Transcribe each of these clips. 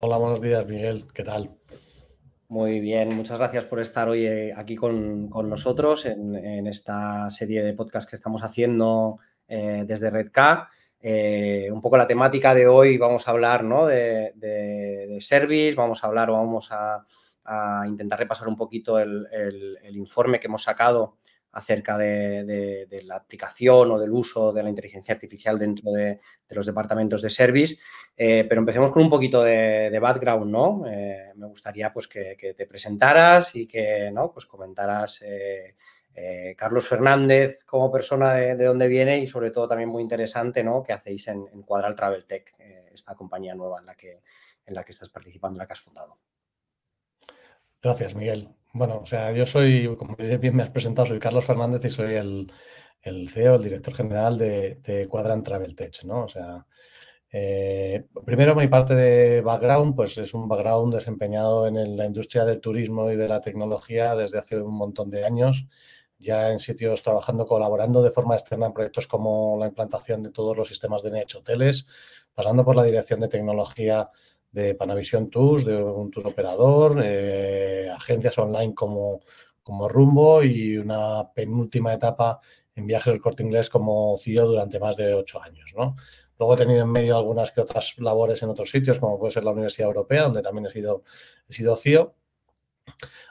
Hola, buenos días, Miguel. ¿Qué tal? Muy bien, muchas gracias por estar hoy aquí con nosotros en esta serie de podcast que estamos haciendo desde Redcar. Un poco la temática de hoy vamos a hablar, ¿no? de service, vamos a intentar repasar un poquito el informe que hemos sacado acerca de la aplicación o del uso de la inteligencia artificial dentro de los departamentos de service. Pero empecemos con un poquito de background, ¿no? Me gustaría pues que te presentaras y que, ¿no? Pues comentaras Carlos Fernández como persona de dónde viene y sobre todo también muy interesante, ¿no? ¿Qué hacéis en Quadral Travel Tech, esta compañía nueva en la que estás participando, en la que has fundado? Gracias, Miguel. Bueno, o sea, yo soy, como bien me has presentado, soy Carlos Fernández y soy el CEO, el director general de Quadrant Travel Tech, ¿no? O sea, primero mi parte de background, pues es un background desempeñado en la industria del turismo y de la tecnología desde hace un montón de años, ya en sitios trabajando, colaborando de forma externa en proyectos como la implantación de todos los sistemas de NH Hoteles, pasando por la dirección de tecnología de Panavision Tours, de un tour operador, agencias online como Rumbo y una penúltima etapa en Viajes del Corte Inglés como CEO durante más de 8 años, ¿no? Luego he tenido en medio algunas que otras labores en otros sitios, como puede ser la Universidad Europea, donde también he sido CEO,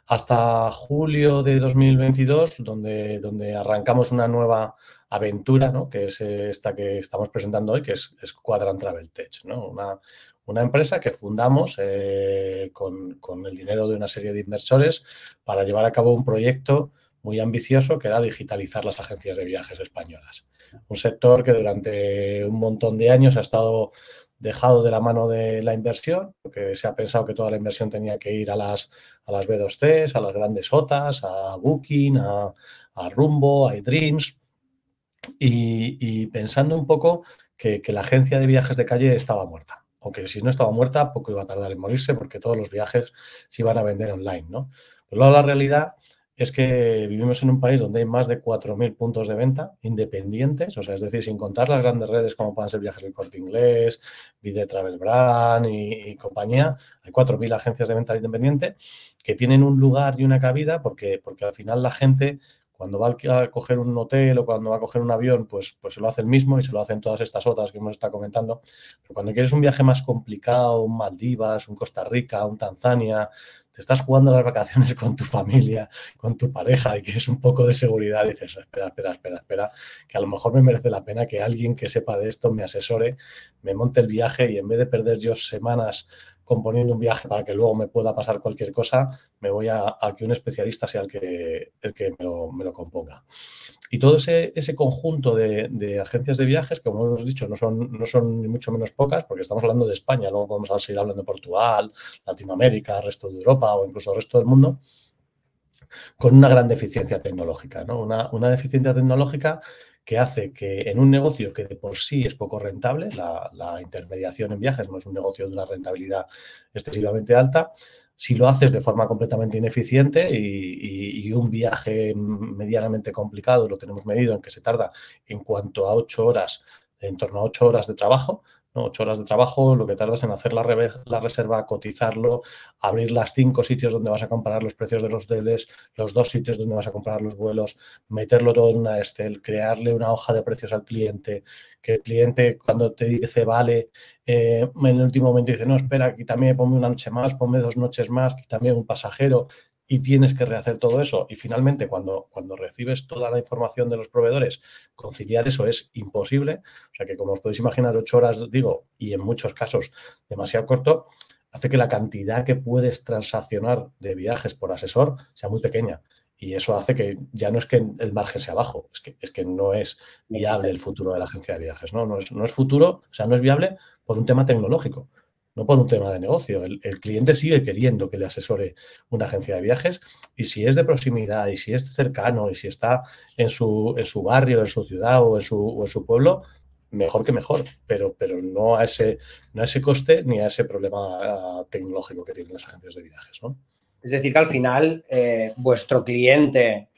hasta julio de 2022, donde arrancamos una nueva aventura, ¿no? Que es esta que estamos presentando hoy, que es Quadrant Travel Tech, ¿no? Una empresa que fundamos con el dinero de una serie de inversores para llevar a cabo un proyecto muy ambicioso que era digitalizar las agencias de viajes españolas. Un sector que durante un montón de años ha estado dejado de la mano de la inversión, porque se ha pensado que toda la inversión tenía que ir a las B2Cs, a las grandes OTAs, a Booking, a Rumbo, a iDreams, y pensando un poco que la agencia de viajes de calle estaba muerta. Aunque si no estaba muerta, poco iba a tardar en morirse porque todos los viajes se iban a vender online, ¿no? Pues luego la realidad es que vivimos en un país donde hay más de 4.000 puntos de venta independientes, o sea, es decir, sin contar las grandes redes como puedan ser Viajes del Corte Inglés, Vide Travel Brand y compañía, hay 4.000 agencias de venta independientes que tienen un lugar y una cabida porque al final la gente cuando va a coger un hotel o cuando va a coger un avión, pues se lo hace el mismo y se lo hacen todas estas otras que hemos estado comentando. Pero cuando quieres un viaje más complicado, un Maldivas, un Costa Rica, un Tanzania, te estás jugando las vacaciones con tu familia, con tu pareja y quieres un poco de seguridad, dices, espera, que a lo mejor me merece la pena que alguien que sepa de esto me asesore, me monte el viaje y en vez de perder yo semanas componiendo un viaje para que luego me pueda pasar cualquier cosa, me voy a que un especialista sea el que me lo componga. Y todo ese conjunto de agencias de viajes, como hemos dicho, no son ni mucho menos pocas, porque estamos hablando de España, luego podemos seguir hablando de Portugal, Latinoamérica, resto de Europa o incluso el resto del mundo, con una gran deficiencia tecnológica, ¿no? Una deficiencia tecnológica que hace que en un negocio que de por sí es poco rentable, la intermediación en viajes no es un negocio de una rentabilidad excesivamente alta, si lo haces de forma completamente ineficiente y un viaje medianamente complicado, lo tenemos medido en que se tarda en cuanto a 8 horas, en torno a 8 horas de trabajo, ¿no? 8 horas de trabajo, lo que tardas en hacer la reserva, cotizarlo, abrir las 5 sitios donde vas a comparar los precios de los hoteles, los 2 sitios donde vas a comprar los vuelos, meterlo todo en una Excel, crearle una hoja de precios al cliente, que el cliente cuando te dice vale, en el último momento dice, no, espera, quítame, ponme una noche más, ponme 2 noches más, quítame un pasajero y tienes que rehacer todo eso. Y finalmente, cuando recibes toda la información de los proveedores, conciliar eso es imposible. O sea que, como os podéis imaginar, 8 horas, digo, y en muchos casos demasiado corto, hace que la cantidad que puedes transaccionar de viajes por asesor sea muy pequeña. Y eso hace que ya no es que el margen sea bajo, es que no es No existe. viable el futuro de la agencia de viajes, ¿no? No es futuro, o sea, no es viable por un tema tecnológico, no por un tema de negocio. El cliente sigue queriendo que le asesore una agencia de viajes y si es de proximidad y si es cercano y si está en su barrio, en su ciudad o en su pueblo, mejor que mejor, pero no a ese coste ni a ese problema tecnológico que tienen las agencias de viajes, ¿no? Es decir, que al final vuestro cliente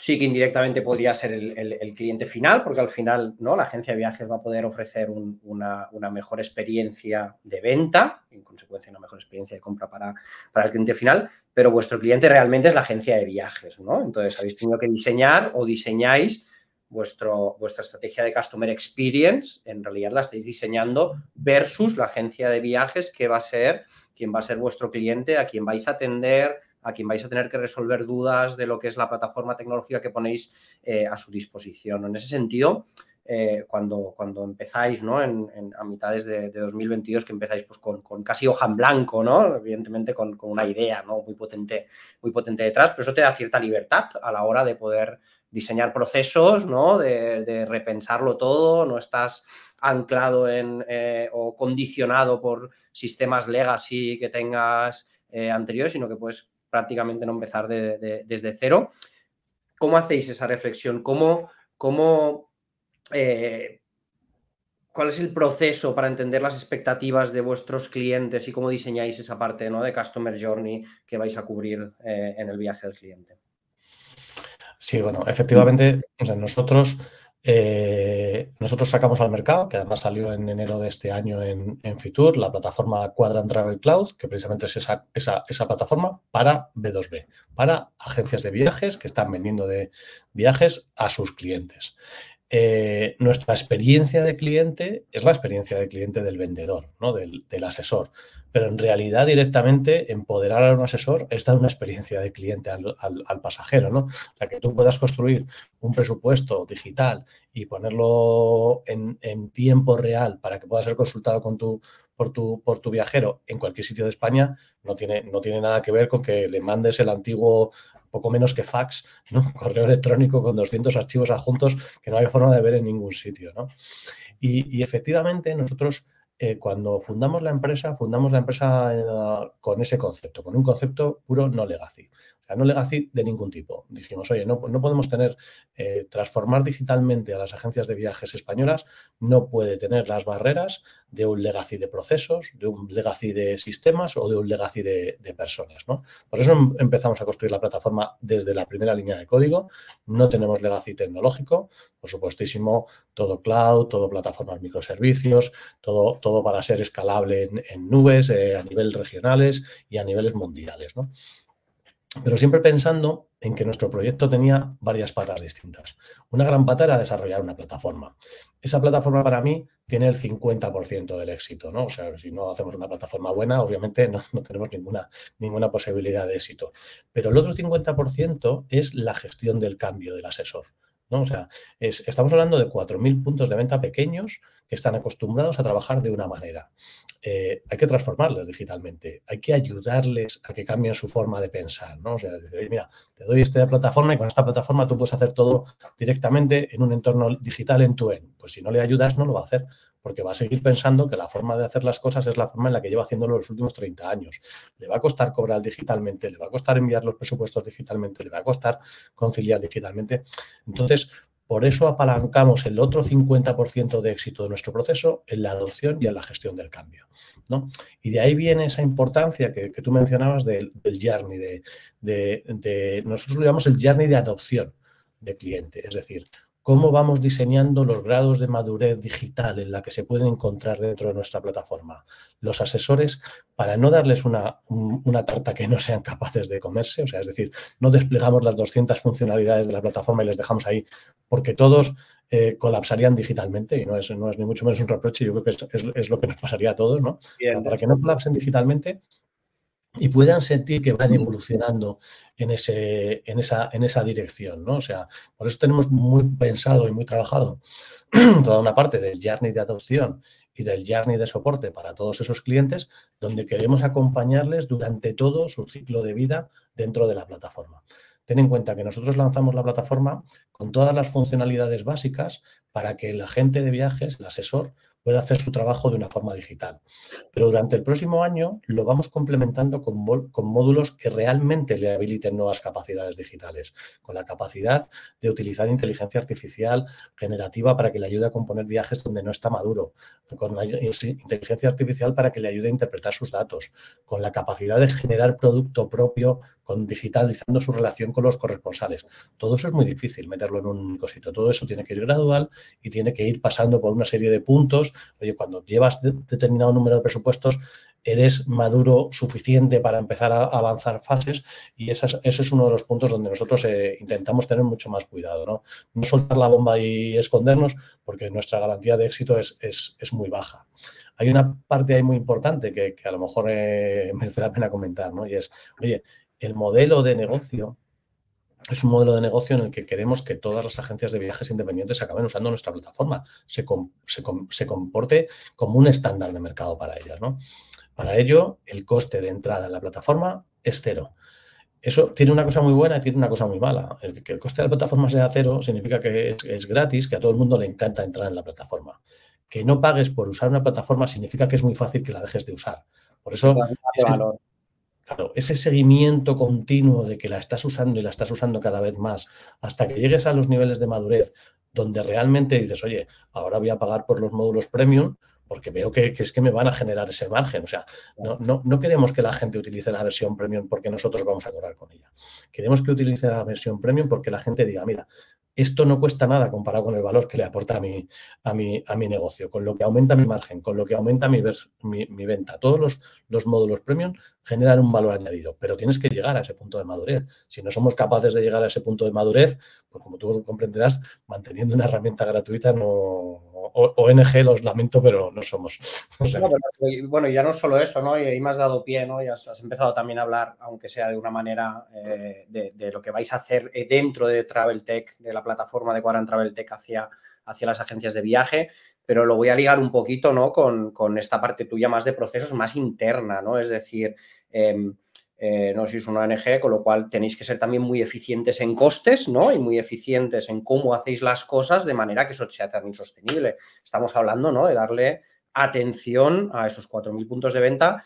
sí que indirectamente podría ser el cliente final, porque al final, ¿no?, la agencia de viajes va a poder ofrecer una mejor experiencia de venta, en consecuencia una mejor experiencia de compra para el cliente final, pero vuestro cliente realmente es la agencia de viajes, ¿no? Entonces habéis tenido que diseñar o diseñáis vuestra estrategia de Customer Experience, en realidad la estáis diseñando versus la agencia de viajes que va a ser quien va a ser vuestro cliente, a quien vais a atender, a quien vais a tener que resolver dudas de lo que es la plataforma tecnológica que ponéis a su disposición. En ese sentido, cuando empezáis, ¿no?, a mitades de 2022, que empezáis pues, con casi hoja en blanco, ¿no?, evidentemente con una idea, ¿no?, muy potente detrás, pero eso te da cierta libertad a la hora de poder diseñar procesos, ¿no?, de repensarlo todo, no estás anclado o condicionado por sistemas legacy que tengas anteriores, sino que puedes prácticamente no empezar desde cero. ¿Cómo hacéis esa reflexión? ¿Cuál es el proceso para entender las expectativas de vuestros clientes y cómo diseñáis esa parte, ¿no?, de Customer Journey que vais a cubrir en el viaje del cliente? Sí, bueno, efectivamente, o sea, nosotros sacamos al mercado, que además salió en enero de este año en Fitur, la plataforma Quadrant Travel Cloud, que precisamente es esa plataforma para B2B, para agencias de viajes que están vendiendo de viajes a sus clientes. Nuestra experiencia de cliente es la experiencia de cliente del vendedor, ¿no?, del asesor. Pero en realidad directamente empoderar a un asesor es dar una experiencia de cliente al pasajero, ¿no? O sea, que tú puedas construir un presupuesto digital y ponerlo en tiempo real para que pueda ser consultado por tu viajero en cualquier sitio de España, no tiene nada que ver con que le mandes el antiguo, poco menos que fax, ¿no?, correo electrónico con 200 archivos adjuntos que no hay forma de ver en ningún sitio, ¿no? Y efectivamente nosotros cuando fundamos la empresa con ese concepto, con un concepto puro no legacy. O sea, no legacy de ningún tipo. Dijimos, oye, no podemos transformar digitalmente a las agencias de viajes españolas, no puede tener las barreras de un legacy de procesos, de un legacy de sistemas o de un legacy de personas, ¿no? Por eso empezamos a construir la plataforma desde la primera línea de código. No tenemos legacy tecnológico, por supuestísimo, todo cloud, todo plataformas microservicios, todo para ser escalable en nubes, a niveles regionales y a niveles mundiales, ¿no? Pero siempre pensando en que nuestro proyecto tenía varias patas distintas. Una gran pata era desarrollar una plataforma. Esa plataforma para mí tiene el 50% del éxito, ¿no? O sea, si no hacemos una plataforma buena, obviamente no tenemos ninguna posibilidad de éxito. Pero el otro 50% es la gestión del cambio del asesor, ¿no? O sea, estamos hablando de 4.000 puntos de venta pequeños que están acostumbrados a trabajar de una manera. Hay que transformarles digitalmente, hay que ayudarles a que cambien su forma de pensar, ¿no? O sea, decir, mira, te doy esta plataforma y con esta plataforma tú puedes hacer todo directamente en un entorno digital end-to-end. Pues si no le ayudas, no lo va a hacer, porque va a seguir pensando que la forma de hacer las cosas es la forma en la que lleva haciéndolo los últimos 30 años. Le va a costar cobrar digitalmente, le va a costar enviar los presupuestos digitalmente, le va a costar conciliar digitalmente. Entonces, por eso apalancamos el otro 50% de éxito de nuestro proceso en la adopción y en la gestión del cambio, ¿no? Y de ahí viene esa importancia que tú mencionabas del journey, nosotros lo llamamos el journey de adopción de cliente, es decir, cómo vamos diseñando los grados de madurez digital en la que se pueden encontrar dentro de nuestra plataforma los asesores para no darles una tarta que no sean capaces de comerse, o sea, es decir, no desplegamos las 200 funcionalidades de la plataforma y les dejamos ahí porque todos colapsarían digitalmente y no es ni mucho menos un reproche, yo creo que es lo que nos pasaría a todos, ¿no? Bien, para que no colapsen digitalmente y puedan sentir que van evolucionando en esa dirección, ¿no? O sea, por eso tenemos muy pensado y muy trabajado toda una parte del journey de adopción y del journey de soporte para todos esos clientes, donde queremos acompañarles durante todo su ciclo de vida dentro de la plataforma. Ten en cuenta que nosotros lanzamos la plataforma con todas las funcionalidades básicas para que el agente de viajes, el asesor, pueda hacer su trabajo de una forma digital. Pero durante el próximo año lo vamos complementando con módulos que realmente le habiliten nuevas capacidades digitales, con la capacidad de utilizar inteligencia artificial generativa para que le ayude a componer viajes donde no está maduro, con la inteligencia artificial para que le ayude a interpretar sus datos, con la capacidad de generar producto propio, con digitalizando su relación con los corresponsales. Todo eso es muy difícil meterlo en un único sitio. Todo eso tiene que ir gradual y tiene que ir pasando por una serie de puntos. Oye, cuando llevas determinado número de presupuestos, eres maduro suficiente para empezar a avanzar fases, y ese es uno de los puntos donde nosotros intentamos tener mucho más cuidado, ¿no? No soltar la bomba y escondernos, porque nuestra garantía de éxito es muy baja. Hay una parte ahí muy importante que a lo mejor merece la pena comentar, ¿no? Y es, oye, el modelo de negocio es un modelo de negocio en el que queremos que todas las agencias de viajes independientes acaben usando nuestra plataforma, se comporte como un estándar de mercado para ellas, ¿no? Para ello, el coste de entrada en la plataforma es cero. Eso tiene una cosa muy buena y tiene una cosa muy mala. Que el coste de la plataforma sea cero significa que es gratis, que a todo el mundo le encanta entrar en la plataforma. Que no pagues por usar una plataforma significa que es muy fácil que la dejes de usar. Por eso, valor. Claro, ese seguimiento continuo de que la estás usando y la estás usando cada vez más hasta que llegues a los niveles de madurez donde realmente dices, oye, ahora voy a pagar por los módulos premium porque veo que es que me van a generar ese margen. O sea, no queremos que la gente utilice la versión premium porque nosotros vamos a cobrar con ella. Queremos que utilice la versión premium porque la gente diga, mira, esto no cuesta nada comparado con el valor que le aporta a mi negocio, con lo que aumenta mi margen, con lo que aumenta mi venta. Todos los módulos premium generan un valor añadido, pero tienes que llegar a ese punto de madurez. Si no somos capaces de llegar a ese punto de madurez, pues como tú comprenderás, manteniendo una herramienta gratuita no... ONG, los lamento, pero no somos. Bueno, ya no solo eso, ¿no? Y ahí me has dado pie, ¿no? Y has empezado también a hablar, aunque sea de una manera, de lo que vais a hacer dentro de TravelTech, de la plataforma de Quadrant TravelTech hacia las agencias de viaje, pero lo voy a ligar un poquito, ¿no? Con esta parte tuya más de procesos, más interna, ¿no? Es decir, no sois una ONG, con lo cual tenéis que ser también muy eficientes en costes, ¿no? Y muy eficientes en cómo hacéis las cosas de manera que eso sea también sostenible. Estamos hablando, ¿no? De darle atención a esos 4.000 puntos de venta,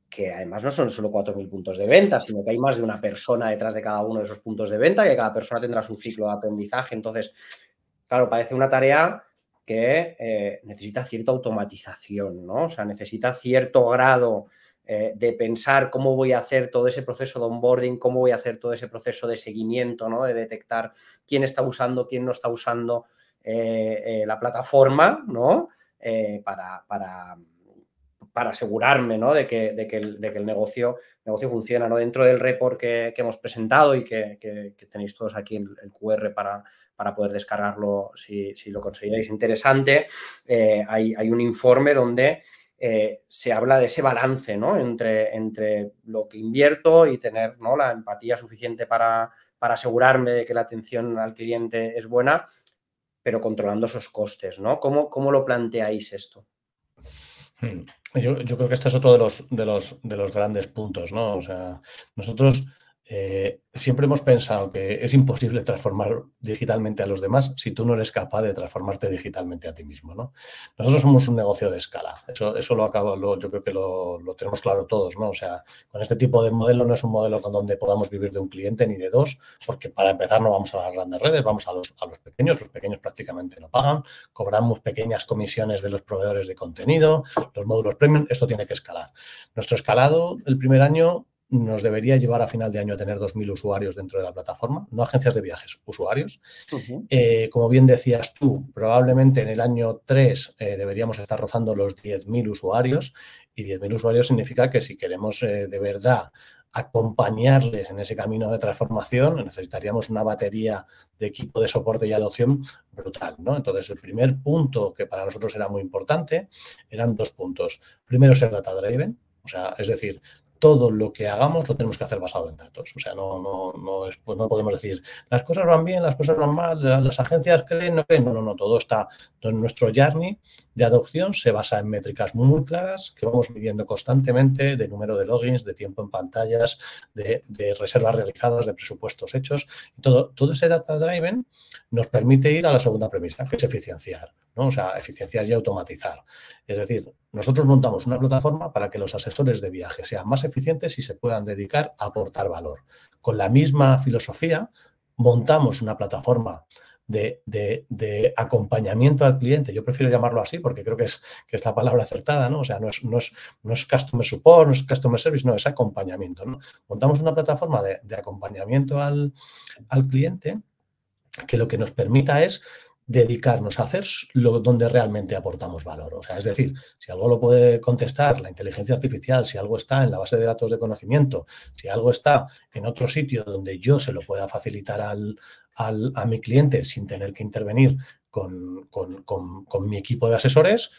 que además no son solo 4.000 puntos de venta, sino que hay más de una persona detrás de cada uno de esos puntos de venta, que cada persona tendrá su ciclo de aprendizaje. Entonces, claro, parece una tarea que necesita cierta automatización, ¿no? O sea, necesita cierto grado de pensar cómo voy a hacer todo ese proceso de onboarding, cómo voy a hacer todo ese proceso de seguimiento, ¿no? De detectar quién está usando, quién no está usando la plataforma, ¿no? Para asegurarme, ¿no? de que el negocio funciona, ¿no? Dentro del report que hemos presentado y que tenéis todos aquí el QR para poder descargarlo si lo consideráis interesante, hay un informe donde se habla de ese balance, ¿no? entre lo que invierto y tener, ¿no? la empatía suficiente para asegurarme de que la atención al cliente es buena, pero controlando esos costes, ¿no? ¿Cómo lo planteáis esto? Yo creo que este es otro de los grandes puntos, ¿no? O sea, nosotros siempre hemos pensado que es imposible transformar digitalmente a los demás si tú no eres capaz de transformarte digitalmente a ti mismo, ¿no? Nosotros somos un negocio de escala. Eso yo creo que lo tenemos claro todos, ¿no? O sea, con este tipo de modelo no es un modelo con donde podamos vivir de un cliente ni de dos, porque para empezar no vamos a las grandes redes, vamos a los pequeños. Los pequeños prácticamente no pagan, cobramos pequeñas comisiones de los proveedores de contenido, los módulos premium. Esto tiene que escalar. Nuestro escalado el primer año nos debería llevar a final de año a tener 2.000 usuarios dentro de la plataforma, no agencias de viajes, usuarios. Como bien decías tú, probablemente en el año 3 deberíamos estar rozando los 10.000 usuarios, y 10.000 usuarios significa que si queremos de verdad acompañarles en ese camino de transformación, necesitaríamos una batería de equipo de soporte y adopción brutal, ¿no? Entonces, el primer punto que para nosotros era muy importante eran 2 puntos. Primero, ser data-driven, o sea, es decir, todo lo que hagamos lo tenemos que hacer basado en datos. O sea, pues no podemos decir, las cosas van bien, las cosas van mal, las agencias creen, no creen. No, todo está, todo nuestro journey de adopción se basa en métricas muy claras que vamos midiendo constantemente, de número de logins, de tiempo en pantallas, de reservas realizadas, de presupuestos hechos. Y todo ese data driven nos permite ir a la segunda premisa, que es eficienciar, ¿no? O sea, eficienciar y automatizar. Es decir, nosotros montamos una plataforma para que los asesores de viaje sean más eficientes y se puedan dedicar a aportar valor. Con la misma filosofía, montamos una plataforma de acompañamiento al cliente. Yo prefiero llamarlo así porque creo que es la palabra acertada, ¿no? O sea, no es customer support, no es customer service, no, es acompañamiento, ¿no? Montamos una plataforma de acompañamiento al cliente que lo que nos permita es dedicarnos a hacer donde realmente aportamos valor. O sea, es decir, si algo lo puede contestar la inteligencia artificial, si algo está en la base de datos de conocimiento, si algo está en otro sitio donde yo se lo pueda facilitar a mi cliente sin tener que intervenir con mi equipo de asesores,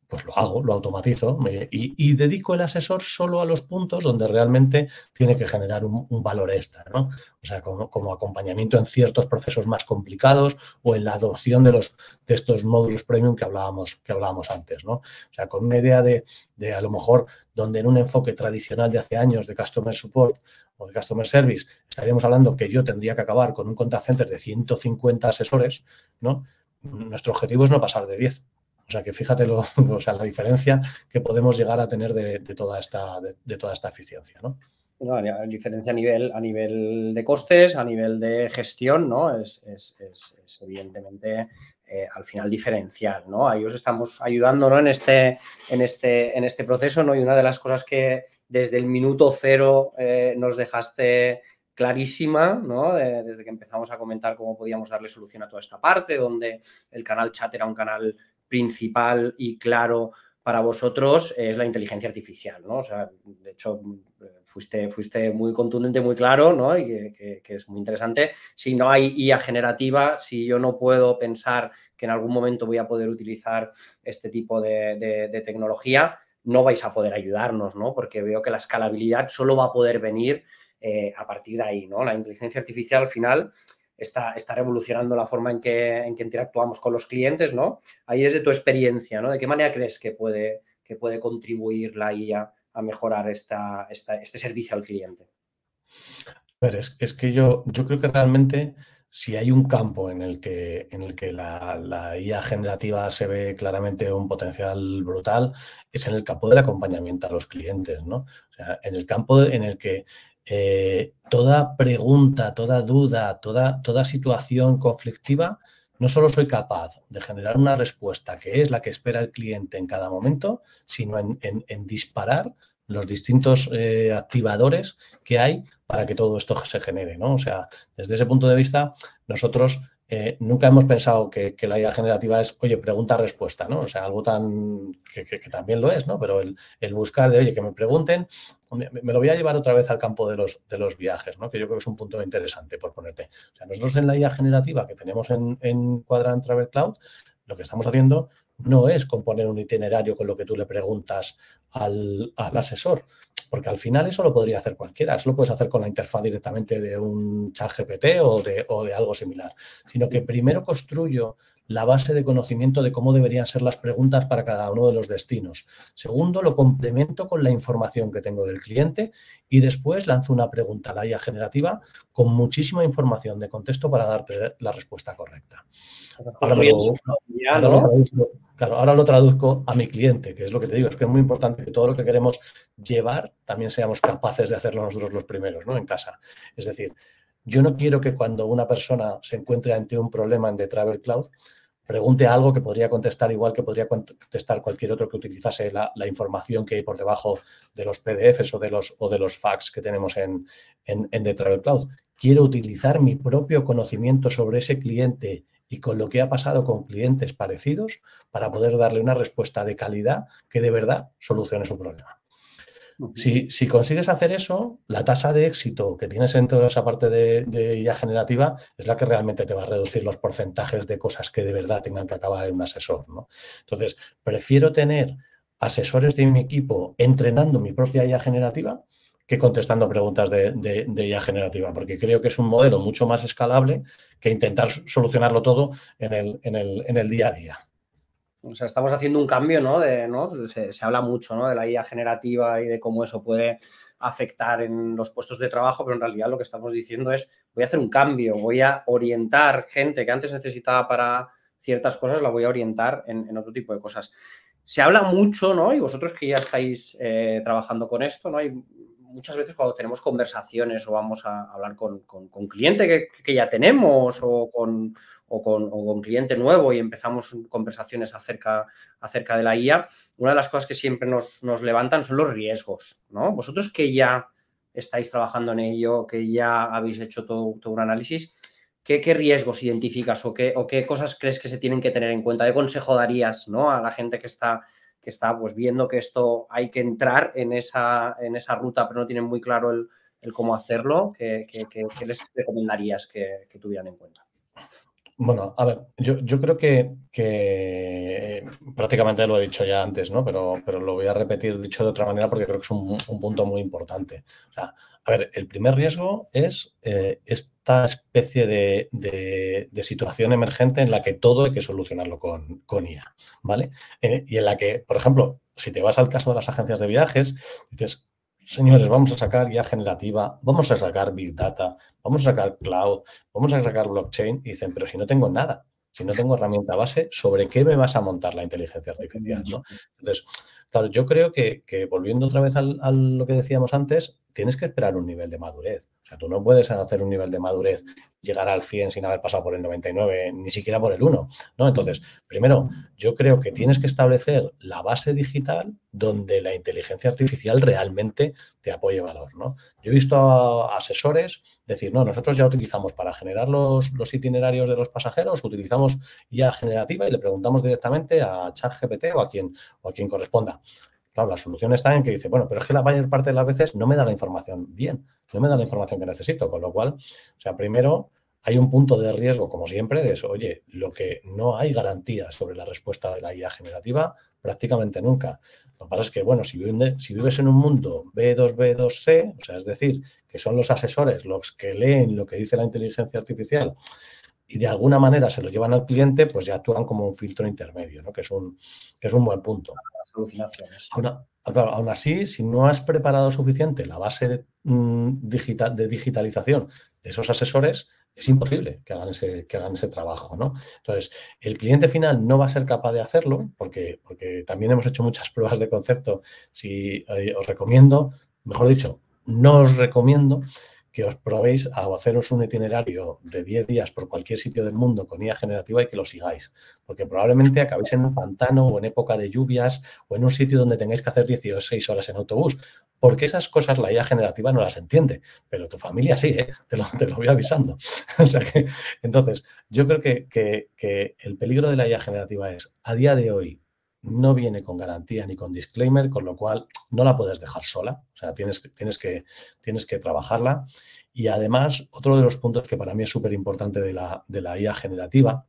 pues lo hago, lo automatizo y dedico el asesor solo a los puntos donde realmente tiene que generar un valor extra, ¿no? O sea, como acompañamiento en ciertos procesos más complicados o en la adopción de estos módulos premium que hablábamos antes, ¿no? O sea, con una idea de a lo mejor donde en un enfoque tradicional de hace años de Customer Support o de Customer Service estaríamos hablando que yo tendría que acabar con un contact center de 150 asesores, ¿no? Nuestro objetivo es no pasar de 10. O sea, que fíjate o sea, la diferencia que podemos llegar a tener de toda esta eficiencia, ¿no? No, la diferencia a nivel de costes, a nivel de gestión, ¿no? Es evidentemente al final diferencial, ¿no? Ahí os estamos ayudando, ¿no? en este proceso, ¿no? Y una de las cosas que desde el minuto cero nos dejaste clarísima, ¿no? Desde que empezamos a comentar cómo podíamos darle solución a toda esta parte, donde el canal chat era un canal principal y claro para vosotros, es la inteligencia artificial, ¿no? O sea, de hecho, fuiste muy contundente, muy claro, ¿no? Y que es muy interesante. Si no hay IA generativa, si yo no puedo pensar que en algún momento voy a poder utilizar este tipo de tecnología, no vais a poder ayudarnos, ¿no? Porque veo que la escalabilidad solo va a poder venir a partir de ahí, ¿no? La inteligencia artificial al final está revolucionando la forma en que interactuamos con los clientes, ¿no? Ahí es de tu experiencia, ¿no? ¿De qué manera crees que puede contribuir la IA a mejorar este servicio al cliente? Pero es que yo creo que realmente si hay un campo en el que la IA generativa se ve claramente un potencial brutal, es en el campo del acompañamiento a los clientes, ¿no? O sea, en el campo en el que toda pregunta, toda duda, toda situación conflictiva, no solo soy capaz de generar una respuesta que es la que espera el cliente en cada momento, sino en disparar los distintos activadores que hay para que todo esto se genere, ¿no? O sea, desde ese punto de vista, nosotros nunca hemos pensado que la IA generativa es, oye, pregunta-respuesta, ¿no? O sea, algo tan que también lo es, ¿no? Pero el buscar de, oye, que me pregunten, me lo voy a llevar otra vez al campo de los viajes, ¿no? Que yo creo que es un punto interesante por ponerte. O sea, nosotros en la IA generativa que tenemos en Quadrant Travel Cloud, lo que estamos haciendo no es componer un itinerario con lo que tú le preguntas al asesor, porque al final eso lo podría hacer cualquiera, eso lo puedes hacer con la interfaz directamente de un chat GPT o de algo similar, sino que primero construyo la base de conocimiento de cómo deberían ser las preguntas para cada uno de los destinos. Segundo, lo complemento con la información que tengo del cliente y después lanzo una pregunta a la IA generativa con muchísima información de contexto para darte la respuesta correcta. Ahora lo traduzco a mi cliente, que es lo que te digo, es que es muy importante que todo lo que queremos llevar también seamos capaces de hacerlo nosotros los primeros, ¿no? En casa. Es decir, yo no quiero que cuando una persona se encuentre ante un problema en The Travel Cloud, pregunte algo que podría contestar igual que podría contestar cualquier otro que utilizase la información que hay por debajo de los PDFs o de los fax que tenemos en The Travel Cloud. Quiero utilizar mi propio conocimiento sobre ese cliente y con lo que ha pasado con clientes parecidos para poder darle una respuesta de calidad que de verdad solucione su problema. Si consigues hacer eso, la tasa de éxito que tienes en toda esa parte de IA generativa es la que realmente te va a reducir los porcentajes de cosas que de verdad tengan que acabar en un asesor, ¿no? Entonces, prefiero tener asesores de mi equipo entrenando mi propia IA generativa que contestando preguntas de IA generativa, porque creo que es un modelo mucho más escalable que intentar solucionarlo todo en el día a día. O sea, estamos haciendo un cambio, ¿no? Se habla mucho, ¿no?, de la IA generativa y de cómo eso puede afectar en los puestos de trabajo, pero en realidad lo que estamos diciendo es, voy a hacer un cambio, voy a orientar gente que antes necesitaba para ciertas cosas, la voy a orientar en otro tipo de cosas. Se habla mucho, ¿no?, y vosotros que ya estáis trabajando con esto, ¿no?, hay muchas veces cuando tenemos conversaciones o vamos a hablar con cliente que ya tenemos o con cliente nuevo y empezamos conversaciones acerca de la IA, una de las cosas que siempre nos levantan son los riesgos, ¿no? Vosotros que ya estáis trabajando en ello, que ya habéis hecho todo un análisis, ¿qué riesgos identificas o qué cosas crees que se tienen que tener en cuenta? ¿Qué consejo darías, ¿no?, a la gente que está pues viendo que esto hay que entrar en esa ruta, pero no tienen muy claro el cómo hacerlo? ¿Qué les recomendarías que tuvieran en cuenta? Bueno, a ver, yo creo que prácticamente lo he dicho ya antes, ¿no? Pero lo voy a repetir dicho de otra manera porque creo que es un punto muy importante. O sea, a ver, el primer riesgo es esta especie de situación emergente en la que todo hay que solucionarlo con IA, ¿vale? Y en la que, por ejemplo, si te vas al caso de las agencias de viajes, dices, señores, vamos a sacar IA generativa, vamos a sacar Big Data, vamos a sacar Cloud, vamos a sacar blockchain, y dicen, pero si no tengo nada, si no tengo herramienta base, ¿sobre qué me vas a montar la inteligencia artificial, ¿no? Entonces, claro, yo creo que volviendo otra vez a lo que decíamos antes, tienes que esperar un nivel de madurez. O sea, tú no puedes hacer un nivel de madurez, llegar al 100 sin haber pasado por el 99, ni siquiera por el 1, ¿no? Entonces, primero, yo creo que tienes que establecer la base digital donde la inteligencia artificial realmente te apoye valor, ¿no? Yo he visto a asesores decir, no, nosotros ya utilizamos para generar los itinerarios de los pasajeros, utilizamos IA generativa y le preguntamos directamente a ChatGPT o a quien corresponda. Claro, la solución está en que dice, bueno, pero es que la mayor parte de las veces no me da la información bien, no me da la información que necesito, con lo cual, o sea, primero hay un punto de riesgo, como siempre, de eso, oye, lo que no hay garantía sobre la respuesta de la IA generativa prácticamente nunca. Lo que pasa es que, bueno, si vives en un mundo B2, B2C, o sea, es decir, que son los asesores los que leen lo que dice la inteligencia artificial y de alguna manera se lo llevan al cliente, pues ya actúan como un filtro intermedio, ¿no? Que es un buen punto. Las alucinaciones. Claro, aún así, si no has preparado suficiente la base de digitalización de esos asesores, es imposible que hagan ese trabajo, ¿no? Entonces, el cliente final no va a ser capaz de hacerlo porque también hemos hecho muchas pruebas de concepto. Os recomiendo, mejor dicho, no os recomiendo que os probéis a haceros un itinerario de 10 días por cualquier sitio del mundo con IA generativa y que lo sigáis, porque probablemente acabéis en un pantano o en época de lluvias o en un sitio donde tengáis que hacer 16 horas en autobús, porque esas cosas la IA generativa no las entiende, pero tu familia sí, ¿eh? Te lo voy avisando. O sea que, entonces, yo creo que el peligro de la IA generativa es, a día de hoy, no viene con garantía ni con disclaimer, con lo cual no la puedes dejar sola, o sea, tienes que trabajarla. Y además, otro de los puntos que para mí es súper importante de la IA generativa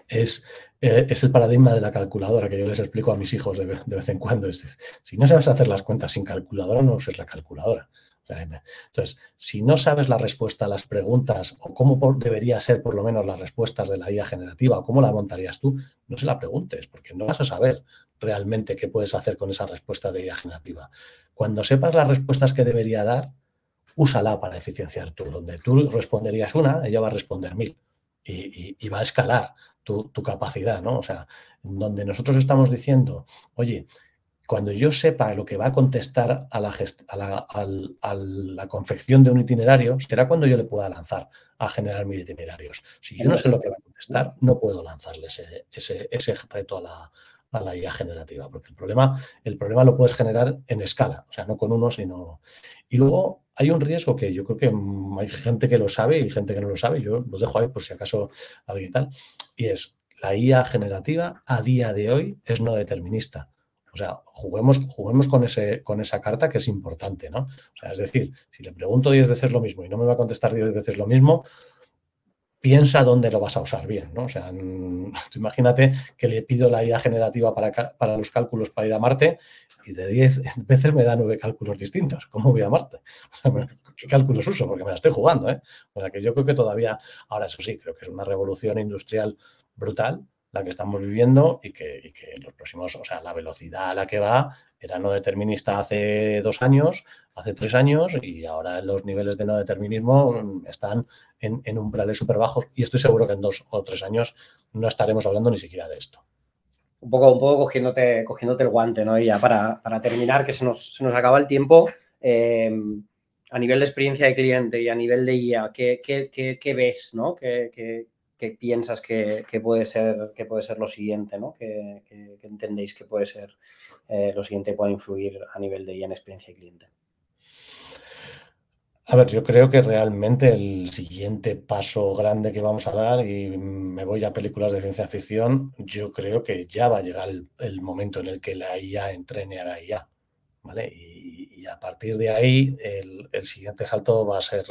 es el paradigma de la calculadora, que yo les explico a mis hijos de vez en cuando. Es decir, si no sabes hacer las cuentas sin calculadora, no uses la calculadora. Entonces, si no sabes la respuesta a las preguntas o cómo debería ser por lo menos las respuestas de la IA generativa o cómo la montarías tú, no se la preguntes porque no vas a saber realmente qué puedes hacer con esa respuesta de IA generativa. Cuando sepas las respuestas que debería dar, úsala para eficienciar tú. Donde tú responderías una, ella va a responder 1000 y va a escalar tu capacidad, ¿no? O sea, donde nosotros estamos diciendo, oye, cuando yo sepa lo que va a contestar a la confección de un itinerario, será cuando yo le pueda lanzar a generar mis itinerarios. Si yo no sé lo que va a contestar, no puedo lanzarle ese reto a la IA generativa, porque el problema lo puedes generar en escala, o sea, no con uno, sino... Y luego hay un riesgo que yo creo que hay gente que lo sabe y gente que no lo sabe, yo lo dejo ahí por si acaso alguien tal, y es la IA generativa a día de hoy es no determinista. O sea, juguemos con esa carta que es importante, ¿no? O sea, es decir, si le pregunto 10 veces lo mismo y no me va a contestar 10 veces lo mismo, piensa dónde lo vas a usar bien, ¿no? O sea, tú imagínate que le pido la IA generativa para los cálculos para ir a Marte y de 10 veces me da 9 cálculos distintos. ¿Cómo voy a Marte? O sea, ¿qué cálculos uso? Porque me la estoy jugando, ¿eh? O sea, que yo creo que todavía, ahora eso sí, creo que es una revolución industrial brutal la que estamos viviendo y que los próximos, o sea, la velocidad a la que va era no determinista hace 2 años, hace 3 años y ahora los niveles de no determinismo están en umbrales súper bajos y estoy seguro que en 2 o 3 años no estaremos hablando ni siquiera de esto. Un poco cogiéndote el guante, ¿no? Y ya para terminar, que se nos acaba el tiempo, a nivel de experiencia de cliente y a nivel de IA, ¿qué ves, ¿no? ¿Qué piensas que puede ser lo siguiente, ¿no? ¿Qué entendéis que puede ser lo siguiente que pueda influir a nivel de IA en experiencia de cliente? A ver, yo creo que realmente el siguiente paso grande que vamos a dar, y me voy a películas de ciencia ficción, yo creo que ya va a llegar el momento en el que la IA entrene a la IA, ¿vale? Y a partir de ahí el siguiente salto va a ser,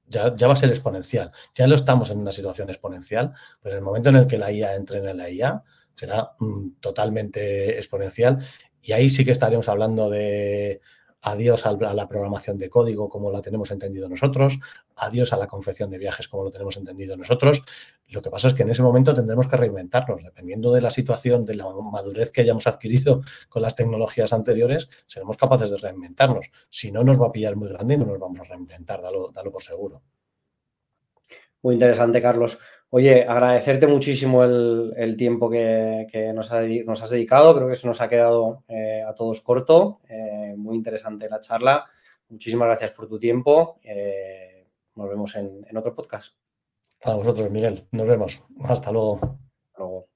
ya va a ser exponencial. Ya lo estamos en una situación exponencial, pero en el momento en el que la IA entrene a la IA será totalmente exponencial y ahí sí que estaremos hablando de adiós a la programación de código como la tenemos entendido nosotros, adiós a la confección de viajes como lo tenemos entendido nosotros. Lo que pasa es que en ese momento tendremos que reinventarnos, dependiendo de la situación, de la madurez que hayamos adquirido con las tecnologías anteriores, seremos capaces de reinventarnos. Si no, nos va a pillar muy grande y no nos vamos a reinventar, dalo por seguro. Muy interesante, Carlos. Oye, agradecerte muchísimo el tiempo que nos has dedicado. Creo que se nos ha quedado a todos corto. Muy interesante la charla. Muchísimas gracias por tu tiempo. Nos vemos en otro podcast. A vosotros, Miguel. Nos vemos. Hasta luego. Hasta luego.